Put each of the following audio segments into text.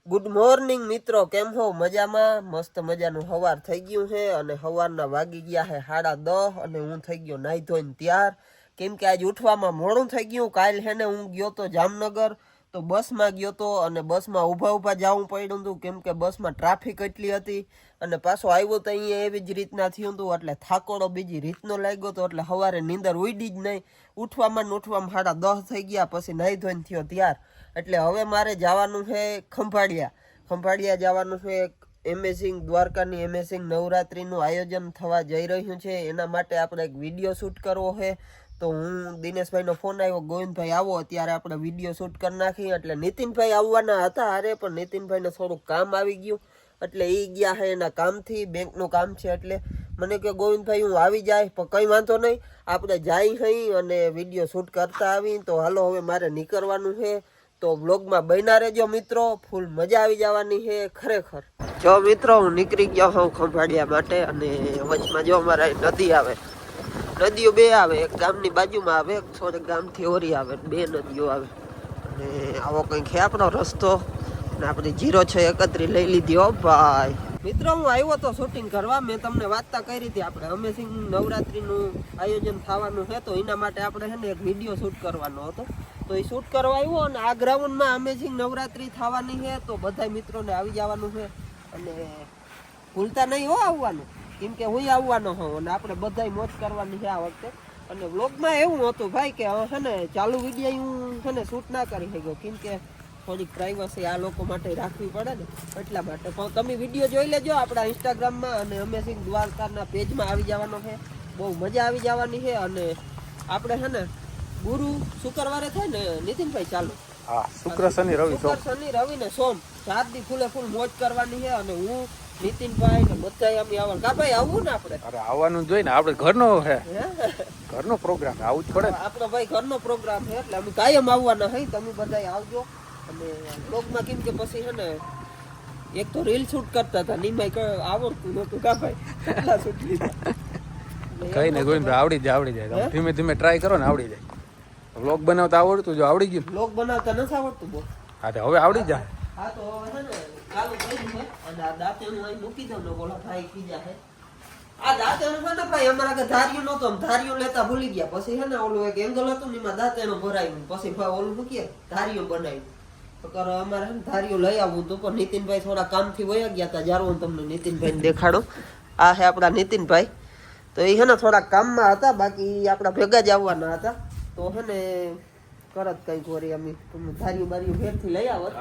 Good morning મિત્રો, કેમ હો? મજામાં? મસ્ત મજાનું સવાર થઈ ગયું છે અને સવારના વાગી ગયા છે 10:30 અને હું થઈ ગયો નાહી ધોઈને તૈયાર. કેમ કે આજ ઉઠવામાં મોડું થઈ ગયું. કાલ છે ને હું ગયો તો જામનગર, તો બસમાં ગયો તો અને બસમાં ઊભા જવું પડ્યું હતું કેમ કે બસમાં ટ્રાફિક એટલી હતી. અને પાછો આવ્યો તો અહીંયા એવી જ રીતના થયું હતું એટલે થાકોડો બીજી રીતનો લાગ્યો તો એટલે સવારે નીંદર ઉડી જ નહીં. ઉઠવામાં 10:30 થઈ ગયા. પછી નાહી ધોઈને થયો તૈયાર. એટલે હવે મારે જવાનું છે ખંભાળિયા જવાનું છે. એમેઝિંગ દ્વારકાની એમેઝિંગ નવરાત્રિનું આયોજન થવા જઈ રહ્યું છે. એના માટે આપણે એક વિડીયો શૂટ કરવો છે. તો હું દિનેશભાઈનો ફોન આવ્યો, ગોવિંદભાઈ આવો, અત્યારે આપણે વિડીયો શૂટ કરી નાખી. એટલે નીતિનભાઈ આવવાના હતા અરે, પણ નીતિનભાઈને થોડુંક કામ આવી ગયું એટલે એ ગયા છે એના કામથી, બેંકનું કામ છે. એટલે મને કે ગોવિંદભાઈ હું આવી જાય, પણ કંઈ વાંધો નહીં, આપણે જાય અહીં અને વિડીયો શૂટ કરતા આવી. તો હાલો હવે મારે નીકળવાનું છે. તો બ્લોગમાં બન્યા રહેજો મિત્રો, ફૂલ મજા આવી જવાની છે ખરેખર. જો મિત્રો હું નીકળી ગયો હું ખંભાળિયા માટે અને વચમાં જો અમારા નદી આવે, નદીઓ બે આવે, એક ગામની બાજુમાં આવે, એક થોડીક ગામથી ઓરી આવે, બે નદીઓ આવે. અને આવો કંઈક છે આપણો રસ્તો અને આપણે 0631 લઈ લીધી હો ભાઈ. મિત્રો હું આવ્યો તો શૂટિંગ કરવા, મેં તમને વાતતા કરી હતી આપણે અમેઝિંગ નવરાત્રિનું આયોજન થવાનું છે. તો એના માટે આપણે છે ને એક વિડીયો શૂટ કરવાનો હતો. તો એ શૂટ કરવા આવ્યો અને આ ગ્રાઉન્ડમાં અમેઝિંગ નવરાત્રિ થવાની છે. તો બધા મિત્રોને આવી જવાનું છે અને ભૂલતા નહીં હો આવવાનું, કેમ કે હું આવવાનો હોઉં અને આપણે બધા મોજ કરવાની છે આ વખતે. અને વ્લોગમાં એવું હતું ભાઈ કે છે ને ચાલુ વિડીયો હું છે ને શૂટ ના કરી શક્યો કેમ કે થોડીક પ્રાઇવસી આ લોકો માટે રાખવી પડે ને, એટલા માટે. પણ તમે વિડીયો જોઈ લેજો આપણા ઇન્સ્ટાગ્રામમાં અને અમેઝિંગ દ્વારકાના પેજમાં આવી જવાનો છે. બહુ મજા આવી જવાની છે. અને આપણે છે ને ગુરુ શુક્રવારે થાય ને નીતિનભાઈ ચાલુ? હા, શુક્ર શનિ રવિ ને સોમ 4 દી ફૂલે ફૂલ મોજ કરવાની છે. અને હું નીતિનભાઈ ને બધા અમે આવવાનું. કા ભાઈ આવવું ને આપણે? અરે આવવાનું જોઈએ ને, આપણે ઘરનો છે, ઘરનો પ્રોગ્રામ, આવું જ પડે. આપણો ભાઈ ઘરનો પ્રોગ્રામ છે એટલે અમે કાયમ આવવાના છે. તમે બધા આવજો. અને બ્લોગમાં કેમ કે પછી છે ને એક તો રીલ શૂટ કરતા હતા, નીમાઈ આવડતું નહોતું. કા ભાઈ કેટલા શૂટ લીધા? કઈ ને ગોવિંદભાઈ આવડી જાય ધીમે ધીમે ટ્રાય કરો ને આવડી જાય. વ્લોગ બનાવતા આવડતું, જો આવડી ગયું. વ્લોગ બનાવતા નથી આવડતું બહુ. હા તો હવે આવડી જાય. હા તો હવે છે ને ચાલુ કર્યું છે. અને આ દાંતેનું અહીં મૂકી દઉં ને બોલા ભાઈ કીધા છે. આ દાંતેનું છે ને ભાઈ અમારા કે ધાર્યું નહોતું, આમ ધાર્યું લેતા ભૂલી ગયા. પછી છે ને ઓલું એક એંગલ હતું ને એમાં દાંતેનું ભરાયું, પછી ઓલું મૂકીએ ધાર્યું બનાવ્યું. અમારે ધારીઓ લઈ આવવું તો પણ નીતિનભાઈ થોડા કામથી વયા ગયા હતા. જ્યારે હું તમને નીતિનભાઈ દેખાડો, આ છે આપણા નીતિનભાઈ. તો એ છે ને થોડા કામમાં હતા, બાકી આપણા ભેગા જ આવવાના હતા. તો છે ને કરત કઈ ગોરી અમે ધારીઓ બારીઓ ઘેરથી લઈ આવત.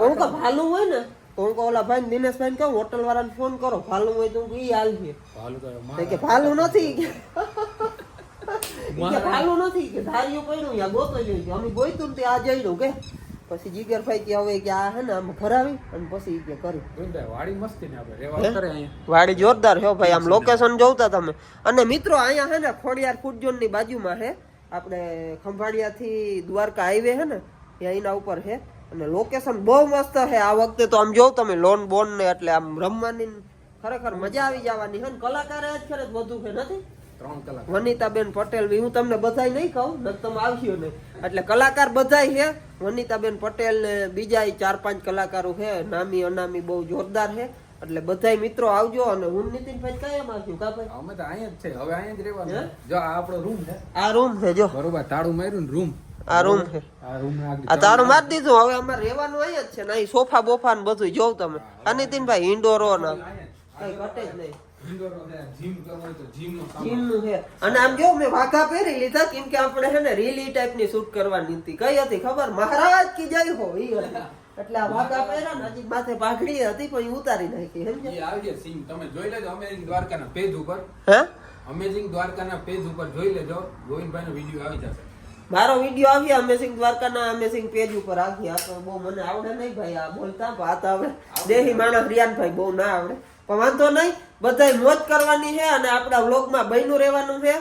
હું કે ભાલું હોય ને તો હું ઓલા ભાઈ દિનેશભાઈ કહું હોટલ વાળાને ફોન કરો, ભાલું હોય તો હું હાલ છે કે ભાલું નથી ભાલું નથી કે ધાર્યું પડ્યું યા ગોતો જોઈ અમે ગોઈતું ને આ જઈડું કે પછી જીગરભાઈ કે હવે કે આ હે ને આમ ભરાવી અને પછી કે કરી વાડી મસ્તી ને આપણે રેવા કરે અહીંયા વાડી જોરદાર છે ભાઈ. આમ લોકેશન જોતા તમે. અને મિત્રો અહીંયા હે ને ખોડિયાર ફૂડઝોન ની બાજુમાં છે આપણે ખંભાળિયા થી દ્વારકા હાઈવે છે ને એના ઉપર છે. અને લોકેશન બહુ મસ્ત છે. આ વખતે તો આમ જોવ તમે લોન બોન ને એટલે આમ રમવાની ખરેખર મજા આવી જવાની છે. કલાકાર જ ખરે વધુ છે નથી વનિતાબેન પટેલ, હું તમને બધાય નહીં કહું ને તમે આવ્યો નહીં. એટલે કલાકાર બધાય છે. વનિતાબેન પટેલ ને બીજા 4-5 કલાકારો છે, નામી અનામી બહુ જોરદાર છે. એટલે બધાય મિત્રો આવજો. અને હું નીતિનભાઈ કાયમ આવ્યું કા ભાઈ? અમે તો અહીંયા જ છે, હવે અહીંયા જ રહેવાનું. જો આ આપણો રૂમ છે, આ રૂમ છે જો બરોબર તાળું માર્યું ને રૂમ, આ રૂમ છે, આ તાળું મારી દીધું. હવે અમારે રહેવાનું અહીંયા જ છે ને. અહીં સોફા બોફા ને બધું જોવ તમે. આ નીતિનભાઈ ઇન્ડોરો ને કઈ ઘટે જ નહીં. અને આમ જો મેં વાઘા પહેરી લીધા કેમ કે આપણે છે ને રીલ ઈ ટાઈપ ની શૂટ કરવાની હતી. કઈ હતી ખબર? મહારાજ કી જય હો ઈ હતી. એટલે આ વાઘા પહેર્યા ને હજી માથે પાઘડી હતી પણ ઉતારી નાખી. સમજ્યા? આવજે સીન તમે જોઈ લેજો અમેઝિંગ દ્વારકાના પેજ ઉપર. હે અમેઝિંગ દ્વારકાના પેજ ઉપર જોઈ લેજો. ગોવિંદભાઈનો વિડિયો આવી જશે. મારો વિડિયો આવી અમેઝિંગ દ્વારકાના અમેઝિંગ પેજ ઉપર આવી. આ તો બહુ મને આવડે નહીં ભાઈ આ બોલતા. વાત આવે દેહી માણસ રિયાનભાઈ બહુ ના આવડે પણ વાંધો નહીં, બધાય મોજ કરવાની છે. અને આપણા વ્લોગમાં બન્યું રહેવાનું છે.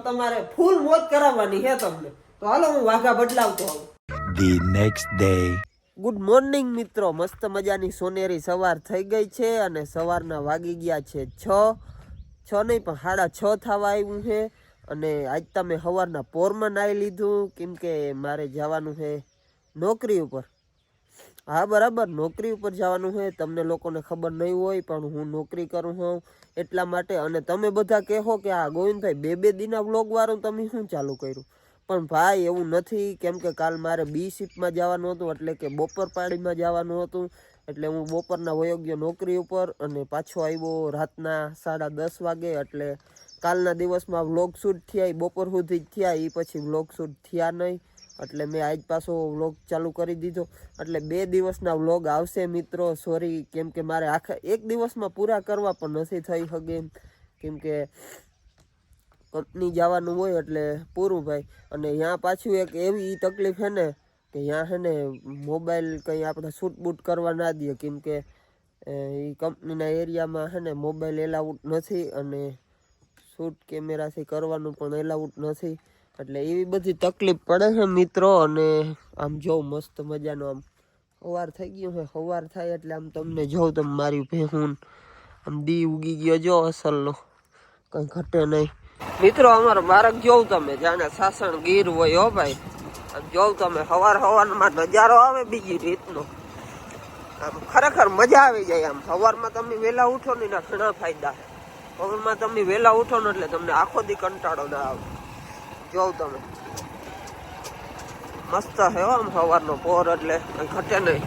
તમારે ફૂલ મોજ કરાવવાની છે તમને. તો હાલો હું વાઘા બદલાવતો હોઉં. The next day. Good morning મિત્રો, મસ્ત મજાની સોનેરી સવાર થઈ ગઈ છે. અને સવારના વાગી ગયા છે 6 નહીં પણ 6:30 થવા આવ્યું છે. અને આજ તમે સવારના પોરમાં નાહી લીધું કેમ કે મારે જવાનું છે નોકરી ઉપર. હા બરાબર, નોકરી ઉપર જવાનું છે. તમને લોકોને ખબર નહીં હોય પણ હું નોકરી કરું છું એટલા માટે. અને તમે બધા કહો કે આ ગોવિંદભાઈ બે દિના વ્લોગ વાળું તમે શું ચાલુ કર્યું, પણ ભાઈ એવું નથી. કેમ કે કાલ મારે બી શિફ્ટમાં જવાનું હતું, એટલે કે બપોર પાડીમાં જવાનું હતું. એટલે હું બપોરના વયો ગયો નોકરી ઉપર અને પાછો આવ્યો રાતના 10:30 વાગે. એટલે કાલના દિવસમાં વ્લોગ શૂટ થયા, બપોર સુધી જ થયા, એ પછી વ્લોગ શૂટ થયા નહીં. એટલે મેં આજ પાછો વ્લોગ ચાલુ કરી દીધો. એટલે 2 દિવસના વ્લોગ આવશે મિત્રો. સોરી, કેમ કે મારે આખા એક દિવસમાં પૂરા કરવા પણ નથી થઈ શકે, કેમ કે કંપની જવાનું હોય એટલે પૂરું ભાઈ. અને ત્યાં પાછું એક એવી તકલીફ છે ને કે ત્યાં છે ને મોબાઈલ કંઈ આપણે શૂટ બૂટ કરવા ના દે, કેમ કે એ કંપનીના એરિયામાં છે ને મોબાઈલ એલાઉડ નથી અને શૂટ કેમેરાથી કરવાનું પણ એલાઉડ નથી. એટલે એવી બધી તકલીફ પડે છે મિત્રો. અને આમ જોઉં મસ્ત મજાનો આમ સવાર થઈ ગયું છે. સવાર થાય એટલે આમ તમને જોઉં, તમે મારી ભેહું આમ દી ઉગી ગયો જો અસલનો, કંઈ ઘટે નહીં મિત્રો. અમારો બાળક જોઉં તમે જાણે સાસણ ગીર હોય. હો ભાઈ, આમ જોઉં તમે સવારમાં નજારો આવે બીજી રીતનો. આમ ખરેખર મજા આવી જાય. આમ સવારમાં તમે વહેલા ઉઠો ને એના ઘણા ફાયદા છે. સવારમાં તમે વહેલા ઉઠો ને એટલે તમને આખો દી કંટાળો ના આવે. જોઉં તમે મસ્ત છે આમ સવારનો પોર, એટલે કઈ ઘટે નહીં.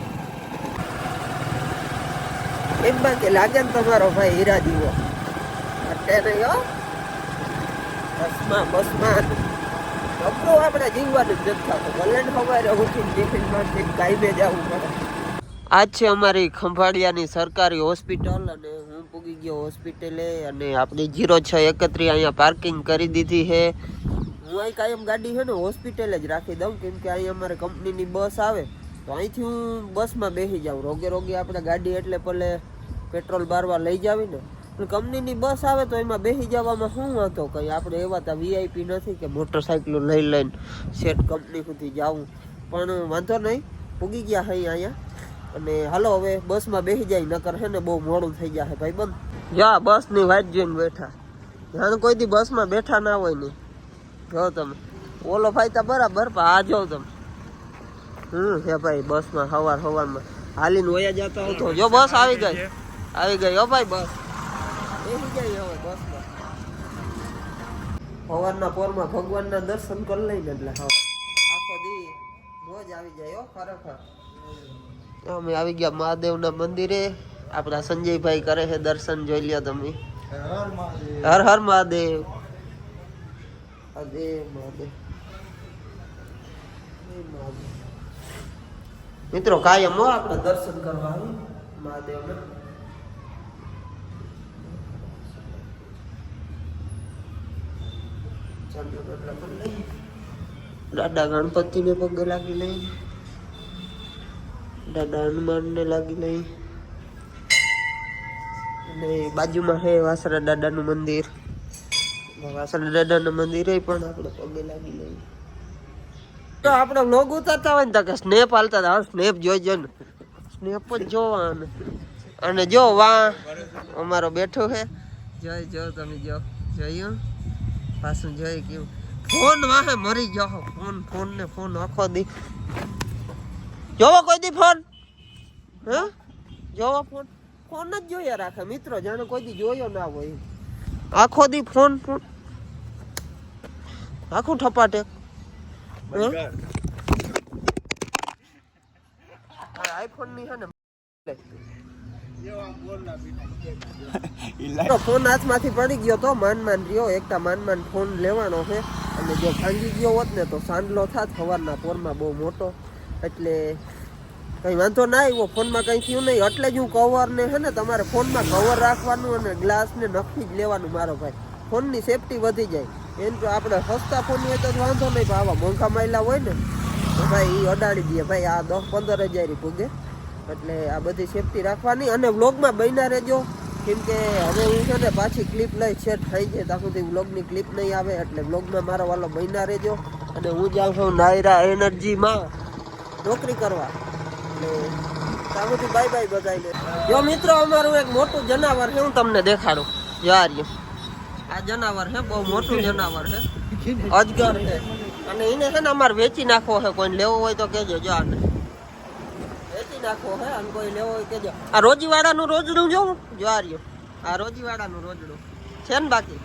એમ બાકી લાગે ને તમારો ભાઈ હીરા દીવો, ઘટે નહીં. હો બસમાં ડબલું આપણે જીવવાનું જ નથી થતું. ભલે સવારે ઉઠીને ટિફિનમાં કાયમે જવું પડે. આજ છે અમારી ખંભાળિયાની સરકારી હોસ્પિટલ અને હું પૂગી ગયો હોસ્પિટલે. અને આપણી 0631 અહીંયા પાર્કિંગ કરી દીધી છે. હું અહીં કાયમ ગાડી છે ને હોસ્પિટલે જ રાખી દઉં, કેમ કે અહીં અમારે કંપનીની બસ આવે તો અહીંથી હું બસમાં બેસી જાઉં. રોગે આપણે ગાડી એટલે ભલે પેટ્રોલ બારવા લઈ જાવી ને, પણ કંપનીની બસ આવે તો એમાં બેસી જવામાં શું વાંધો કંઈ. આપણે એવા તો VIP નથી કે મોટરસાઇકલો લઈને સેટ કંપની સુધી જાવું. પણ વાંધો નહીં, પૂગી ગયા છે અહીંયા. અને હાલો હવે બસમાં બેસી જાય, નકર છે ને બહુ મોડું થઈ જાય ભાઈ બંધ. જા બસની વાટ જોઈને બેઠા, જાણે કોઈ દી બસમાં બેઠા ના હોય નહીં. જો તમે ઓલો ભાઈ તા બરાબર, પણ આ જો તમે હે ભાઈ બસમાં સવારમાં હાલીને વયા જતા હોય તો. જો બસ આવી ગઈ હો ભાઈ, બસ બેસી જાય હવે બસમાં. સવારના પોરમાં ભગવાનના દર્શન કરી લઈને એટલે આખો દી મોજ આવી જાય. હો ખરેખર અમે આવી ગયા મહાદેવના મંદિરે. આપણા સંજયભાઈ કરે છે દર્શન, જોઈ લ્યો તમે. હર હર મહાદેવ. મિત્રો કાયમ હો આપણે દર્શન કરવા આવી મહાદેવના. દાદા ગણપતિને પગે લાગી લઈ, દાદા હનુમાનને લાગી લઈ. અને બાજુમાં છે વાસરા દાદાનું મંદિર. વાસરા દાદાના મંદિરે પણ આપણે પગે લાગી લઈએ. તો આપણે વ્લોગ ઉતારતા હોય ને તો કે સ્નેપ હાલતા હતા. સ્નેપ જોઈજો ને, સ્નેપ જ જોવાનું. અને જો વાહ અમારો બેઠો છે, જો તમે જોયું પાછું જોઈ કેવું. ફોન વાહે મરી ગયો. ફોન આખો દી જોવો, કોઈ દી ફોન હે જોવો, ફોન જ જોયા રાખે મિત્રો, જાણે કોઈ દી જોયો ના હોય. આખો દી ફોન આખું ઠપાટે. આઈફોન ની છે ને ફોન હાથમાંથી પડી ગયો તો માન રહ્યો. એકતા માન ફોન લેવાનો છે. અને જો ભાંગી ગયો હોત ને તો સાંડલો થાત સવારના પોરમાં બહુ મોટો. એટલે કંઈ વાંધો ના આવ્યો, ફોનમાં કંઈ થયું નહીં. એટલે જ હું કવરને છે ને તમારે ફોનમાં કવર રાખવાનું અને ગ્લાસને નખી જ લેવાનું મારો ભાઈ. ફોનની સેફટી વધી જાય. એમ તો આપણે સસ્તા ફોન હોય તો વાંધો નહીં, પણ આવા મોંઘા માયલા હોય ને તો ભાઈ એ અડાડી દે ભાઈ. આ 10-15 હજાર પૂગે. એટલે આ બધી સેફટી રાખવાની. અને વ્લોગમાં બન્યા રહેજો, કેમ કે હવે હું છે ને પાછી ક્લિપ લઈ સેટ થઈ જાય ત્યાં સુધી વ્લોગની ક્લિપ નહીં આવે. એટલે વ્લોગમાં મારો વાલો બન્યા રહેજો. અને હું જાઉં છું નાયરા એનર્જીમાં નોકરી કરવા. ત્યાં સુધી બાય બાય બધાને. જો મિત્રો અમારું એક મોટું જનાવર છે, હું તમને દેખાડું. યાર આ જનાવર છે, બહુ મોટું જનાવર છે, અજગર છે. અને એને છે ને અમારે વેચી નાખવો છે. કોઈને લેવો હોય તો કહેજો. જો આને વેચી નાખો હે અને કોઈ લેવો હોય કેજો. આ રોજીવાડાનું રોજડું જોવું જો આ રહ્યું, આ રોજીવાડાનું રોજડું છે ને. બાકી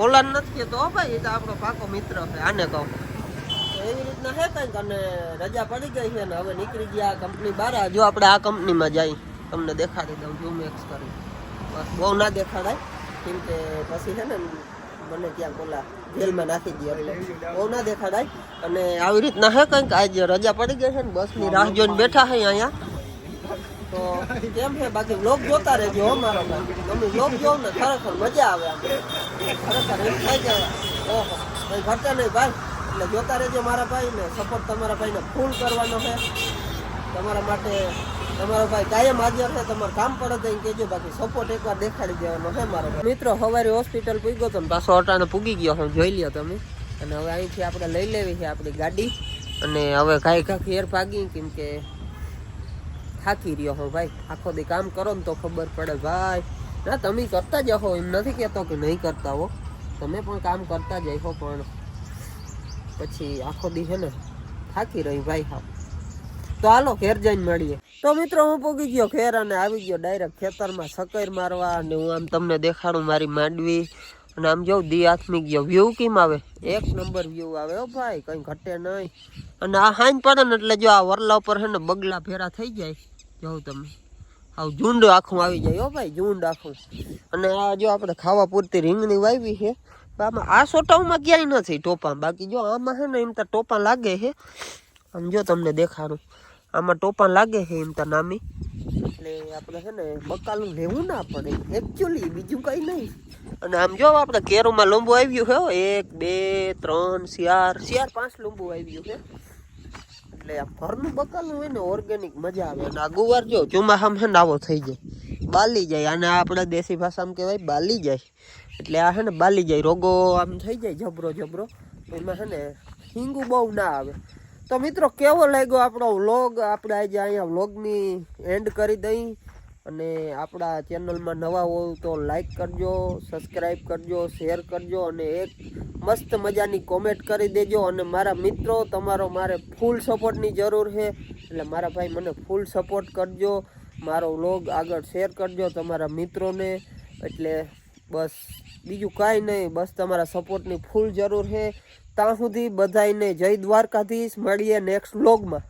ઓલા નથી કેતો ભાઈ, એ તો આપણો પાકો મિત્ર છે, આને કહું. એવી રીતના હે કંઈક. અને રજા પડી ગઈ છે ને હવે નીકળી ગયા કંપની બહાર. જો આપણે આ કંપનીમાં જઈ તમને દેખાડી દઉં ઝૂમ એક્સ કરી. બસ બહુ ના દેખાડાય કેમ કે પછી છે ને મને ક્યાંક ઓલા જેલમાં નાખી દે એટલે બહુ ના દેખાડાય. અને આવી રીતના હે કંઈક. આજે રજા પડી ગઈ છે ને બસની રાહ જોઈને બેઠા છે અહીંયા. તો કેમ છે બાકી વ્લોગ જોતા રહેજો હો મારો ભાઈ. તમે વ્લોગ જોવો ને ખરેખર મજા આવે આમ. ખરેખર એમ થાય કે ઓહો કંઈ ઘટે નહીં ભાઈ. એટલે જોતા રહેજો મારા ભાઈ ને. સપોર્ટ તમારા ભાઈને ફૂલ કરવાનો છે. તમારા માટે તમારો ભાઈ કાયમ હાજર છે. તમારે કામ પડે તો એને કહેજો. બાકી સપોર્ટ એકવાર દેખાડી દેવાનો છે મારો ભાઈ. મિત્રો સવારે હોસ્પિટલ પૂગ્યો તો પાછો અટાણે પૂગી ગયો હું, જોઈ લ્યો તમે. અને હવે અહીંથી આપણે લઈ લેવી છે આપણી ગાડી. અને હવે કાંઈ ઘેર ભાગી કેમ કે થાકી રહ્યો હું ભાઈ. આખો દી કામ કરો ને તો ખબર પડે ભાઈ. ના તમે કરતા જ હો, એમ નથી કહેતો કે નહીં કરતા હો, તમે પણ કામ કરતા જ હો. પણ પછી આખો દી છે ને થાકી રહી ભાઈ. હા તો હાલો ઘેર જઈને મળીએ. તો મિત્રો હું પોગી ગયો ઘેર અને આવી ગયો ડાયરેક્ટ ખેતરમાં સકર મારવા. અને હું આમ તમને દેખાડું મારી માંડવી. અને આમ જો દી હાથમી ગયો. વ્યૂ કેમ આવે? એક નંબર વ્યૂ આવે હો ભાઈ, કંઈ ઘટે નહીં. અને આ હાંજ પડે ને એટલે જો આ વરલા ઉપર છે ને બગલા ફેરા થઈ જાય. જોઉં તમે આવું ઝુંડ આખું આવી જાય હો ભાઈ, ઝુંડ આખું. અને આ જો આપણે ખાવા પૂરતી રીંગણી વાવી છે. આમાં આ સોટાઓમાં ક્યાંય નથી ટોપા. બાકી જો આમાં છે ને એમ તો ટોપા લાગે છે. આમ જો તમને દેખાડું, આમાં ટોપા લાગે છે એમ તો નામી. એટલે આપણે છે ને બકાલું લેવું ના પડે એકચ્યુઅલી, બીજું કંઈ નહીં. અને આમ જો આપણે કેરોમાં લીંબુ આવ્યું છે 1 2 3 4 5 લીંબુ આવ્યું છે. એટલે આ ઘરનું બકાલું હોય ને ઓર્ગેનિક મજા આવે. અને આ ગુવાર જો ચોમાસામાં છે ને આવો થઈ જાય, બાલી જાય. અને આપણે દેશી ભાષામાં કહેવાય બાલી જાય. એટલે આ છે ને બાલી જાય, રોગો આમ થઈ જાય જબરો જબરો. એમાં છે ને હિંગું બહુ ના આવે. તો મિત્રો કેવો લાગ્યો આપણો વ્લોગ? આપણે આજે અહીંયા વ્લોગની એન્ડ કરી દઈ. અને આપણા ચેનલમાં નવા હોવ તો લાઈક કરજો, સબસ્ક્રાઈબ કરજો, શેર કરજો. અને એક મસ્ત મજાની કોમેન્ટ કરી દેજો. અને મારા મિત્રો તમારો મારે ફૂલ સપોર્ટની જરૂર છે. એટલે મારા ભાઈ મને ફૂલ સપોર્ટ કરજો. મારો વ્લોગ આગળ શેર કરજો તમારા મિત્રોને. એટલે બસ બીજું કાંઈ નહીં, બસ તમારા સપોર્ટની ફૂલ જરૂર છે. ત્યાં સુધી બધાને જય દ્વારકાધીશ. મળીએ નેક્સ્ટ વ્લોગમાં.